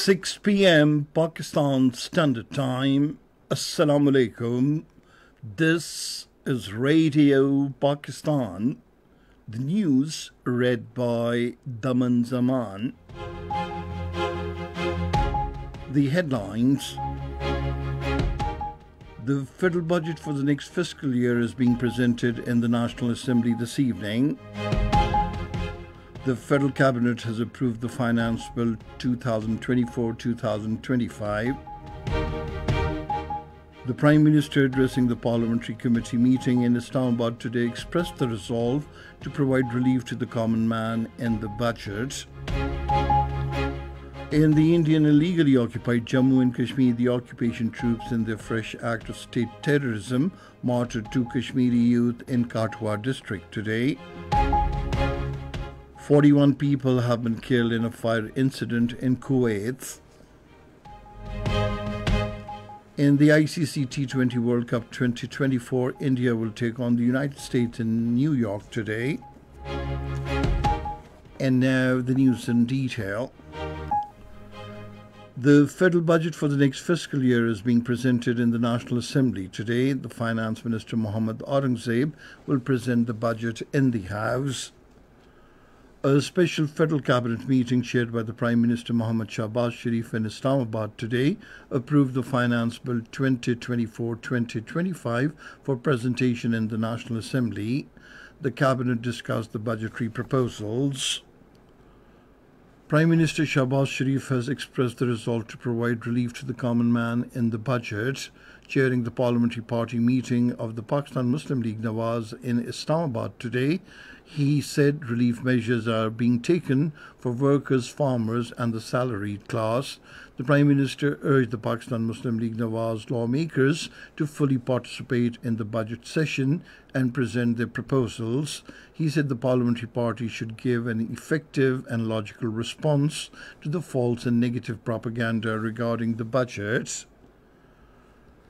6 p.m. Pakistan Standard Time. Assalamu alaikum. This is Radio Pakistan. The news read by Daman Zaman. The headlines. The federal budget for the next fiscal year is being presented in the National Assembly this evening. The Federal Cabinet has approved the Finance Bill 2024-2025. The Prime Minister, addressing the Parliamentary Committee meeting in Islamabad today, expressed the resolve to provide relief to the common man in the budget. In the Indian illegally occupied Jammu and Kashmir, the occupation troops, in their fresh act of state terrorism, martyred two Kashmiri youth in Katwa district today. 41 people have been killed in a fire incident in Kuwait. In the ICC T20 World Cup 2024, India will take on the United States in New York today. And now the news in detail. The federal budget for the next fiscal year is being presented in the National Assembly today. The Finance Minister Mohammad Aurangzeb will present the budget in the House. A special federal cabinet meeting chaired by the Prime Minister Mohammad Shahbaz Sharif in Islamabad today approved the Finance Bill 2024-2025 for presentation in the National Assembly. The cabinet discussed the budgetary proposals. Prime Minister Shahbaz Sharif has expressed the resolve to provide relief to the common man in the budget. Chairing the parliamentary party meeting of the Pakistan Muslim League Nawaz in Islamabad today, he said relief measures are being taken for workers, farmers and the salaried class. The Prime Minister urged the Pakistan Muslim League Nawaz lawmakers to fully participate in the budget session and present their proposals. He said the parliamentary party should give an effective and logical response to the false and negative propaganda regarding the budget.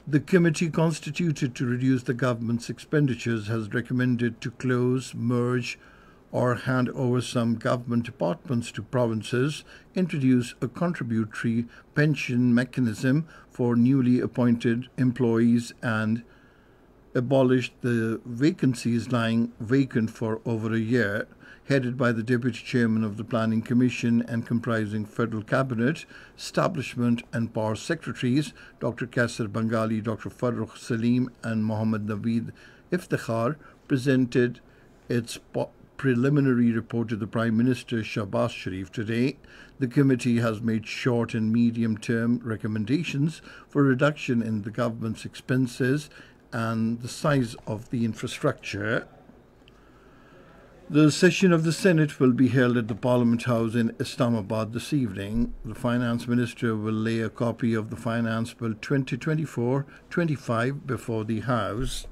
The committee constituted to reduce the government's expenditures has recommended to close, merge or hand over some government departments to provinces, introduce a contributory pension mechanism for newly appointed employees and abolish the vacancies lying vacant for over a year. Headed by the Deputy Chairman of the Planning Commission and comprising Federal Cabinet, Establishment and Power Secretaries, Dr. Kaisar Bangali, Dr. Farrukh Salim and Mohammad Naveed Iftikhar, presented its preliminary report to the Prime Minister Shahbaz Sharif today. The committee has made short and medium-term recommendations for reduction in the government's expenses and the size of the infrastructure. The session of the Senate will be held at the Parliament House in Islamabad this evening. The Finance Minister will lay a copy of the Finance Bill 2024-25 before the House.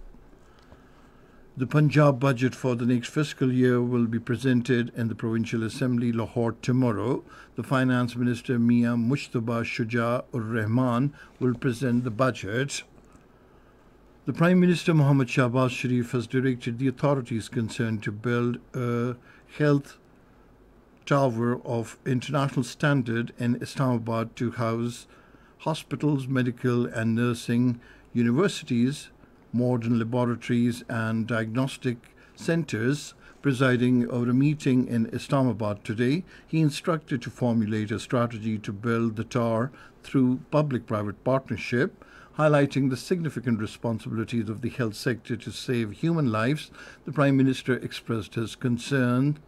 The Punjab budget for the next fiscal year will be presented in the Provincial Assembly, Lahore, tomorrow. The Finance Minister, Mian Mushtaba Shuja ur Rahman, will present the budget. The Prime Minister Mohammad Shahbaz Sharif has directed the authorities concerned to build a health tower of international standard in Islamabad to house hospitals, medical and nursing universities, modern laboratories and diagnostic centers. Presiding over a meeting in Islamabad today, he instructed to formulate a strategy to build the tower through public-private partnership. Highlighting the significant responsibilities of the health sector to save human lives, the Prime Minister expressed his concern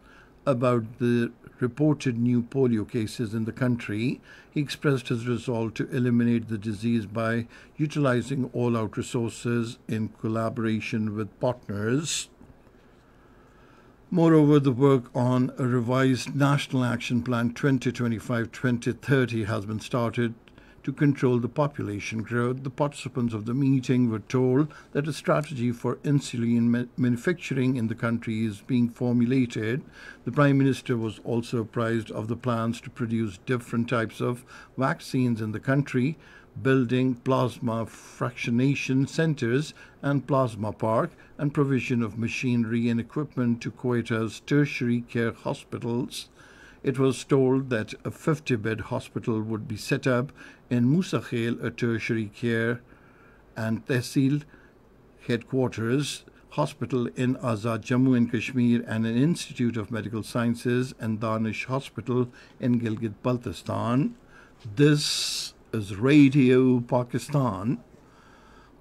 about the reported new polio cases in the country. He expressed his resolve to eliminate the disease by utilizing all-out resources in collaboration with partners. Moreover, the work on a revised National Action Plan 2025-2030 has been started to control the population growth. The participants of the meeting were told that a strategy for insulin manufacturing in the country is being formulated. The Prime Minister was also apprised of the plans to produce different types of vaccines in the country, building plasma fractionation centers and plasma park, and provision of machinery and equipment to Queta's tertiary care hospitals. It was told that a 50-bed hospital would be set up in Musa Khel, a tertiary care and Tehsil headquarters hospital in Azad, Jammu and Kashmir, and an Institute of Medical Sciences and Danish Hospital in Gilgit-Baltistan. This is Radio Pakistan.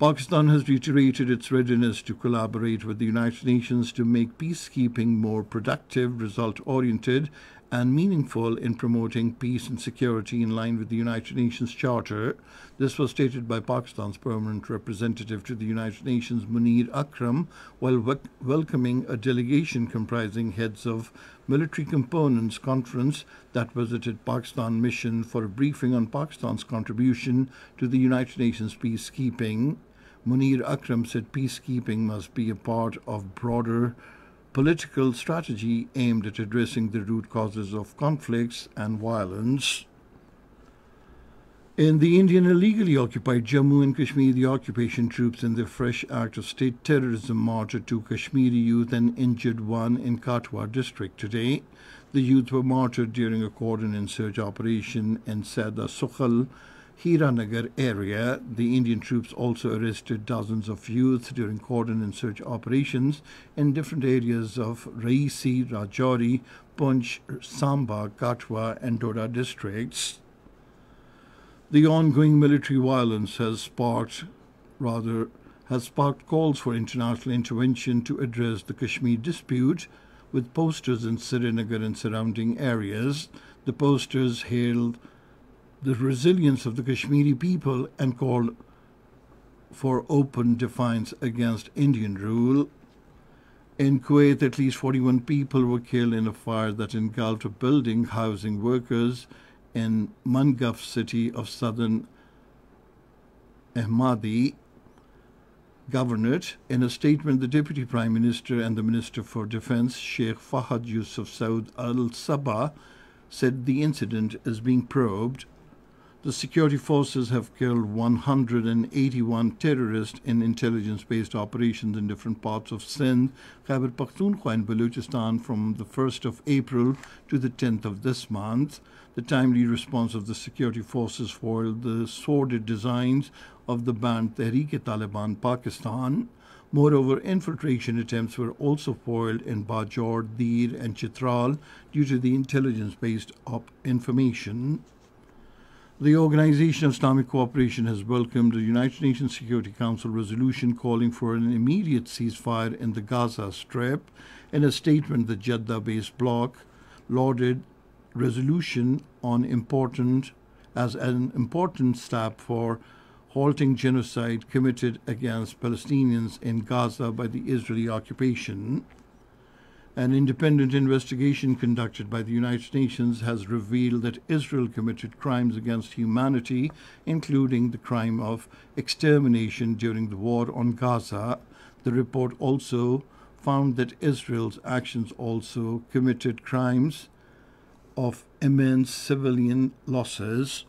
Pakistan has reiterated its readiness to collaborate with the United Nations to make peacekeeping more productive, result-oriented, and meaningful in promoting peace and security in line with the United Nations Charter. This was stated by Pakistan's permanent representative to the United Nations, Munir Akram, while welcoming a delegation comprising heads of military components conference that visited Pakistan mission for a briefing on Pakistan's contribution to the United Nations peacekeeping. Munir Akram said peacekeeping must be a part of broader political strategy aimed at addressing the root causes of conflicts and violence. In the Indian illegally occupied Jammu and Kashmir, the occupation troops in their fresh act of state terrorism martyred two Kashmiri youth and injured one in Katwa district today. The youth were martyred during a cordon and search operation in Sada Sukhal, Hiranagar area. The Indian troops also arrested dozens of youth during cordon and search operations in different areas of Raisi, Rajouri, Punch, Samba, Katwa, and Doda districts. The ongoing military violence has sparked calls for international intervention to address the Kashmir dispute, with posters in Srinagar and surrounding areas. The posters hailed the resilience of the Kashmiri people and called for open defiance against Indian rule. In Kuwait, at least 41 people were killed in a fire that engulfed a building housing workers in Mangaf city of southern Ahmadi Governorate. In a statement, the Deputy Prime Minister and the Minister for Defence, Sheikh Fahad Yusuf Saud al-Sabah, said the incident is being probed. The security forces have killed 181 terrorists in intelligence-based operations in different parts of Sindh, Khyber Pakhtunkhwa and Balochistan from the 1st of April to the 10th of this month. The timely response of the security forces foiled the sordid designs of the banned Tehreek-e-Taliban Pakistan. Moreover, infiltration attempts were also foiled in Bajor, Dir and Chitral due to the intelligence-based information. The Organization of Islamic Cooperation has welcomed the United Nations Security Council resolution calling for an immediate ceasefire in the Gaza Strip. In a statement, the Jeddah-based bloc lauded resolution as an important step for halting genocide committed against Palestinians in Gaza by the Israeli occupation. An independent investigation conducted by the United Nations has revealed that Israel committed crimes against humanity, including the crime of extermination during the war on Gaza. The report also found that Israel's actions also committed crimes of immense civilian losses.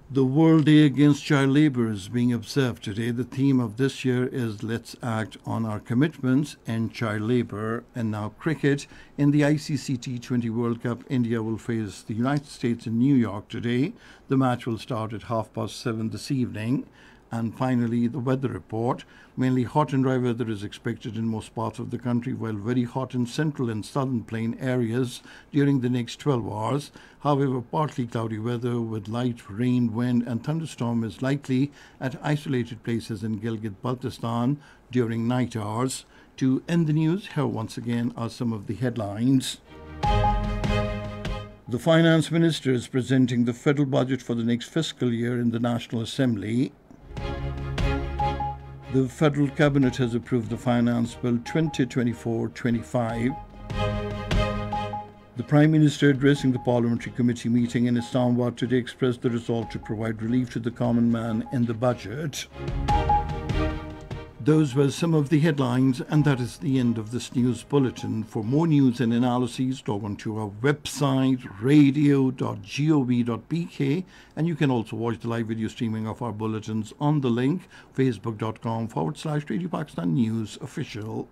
The World Day Against Child Labour is being observed today. The theme of this year is Let's Act on Our Commitments and Child Labour. And now cricket. In the ICC T20 World Cup, India will face the United States in New York today. The match will start at 7:30 this evening. And finally, the weather report. Mainly hot and dry weather is expected in most parts of the country, while very hot in central and southern plain areas during the next 12 hours. However, partly cloudy weather with light rain, wind and thunderstorm is likely at isolated places in Gilgit-Baltistan during night hours. To end the news, here once again are some of the headlines. The Finance Minister is presenting the federal budget for the next fiscal year in the National Assembly. The Federal Cabinet has approved the Finance Bill 2024-25. The Prime Minister, addressing the Parliamentary Committee meeting in Islamabad today, expressed the resolve to provide relief to the common man in the budget. Those were some of the headlines, and that is the end of this news bulletin. For more news and analyses, log on to our website, radio.gov.pk, and you can also watch the live video streaming of our bulletins on the link facebook.com/Radio Pakistan News Official.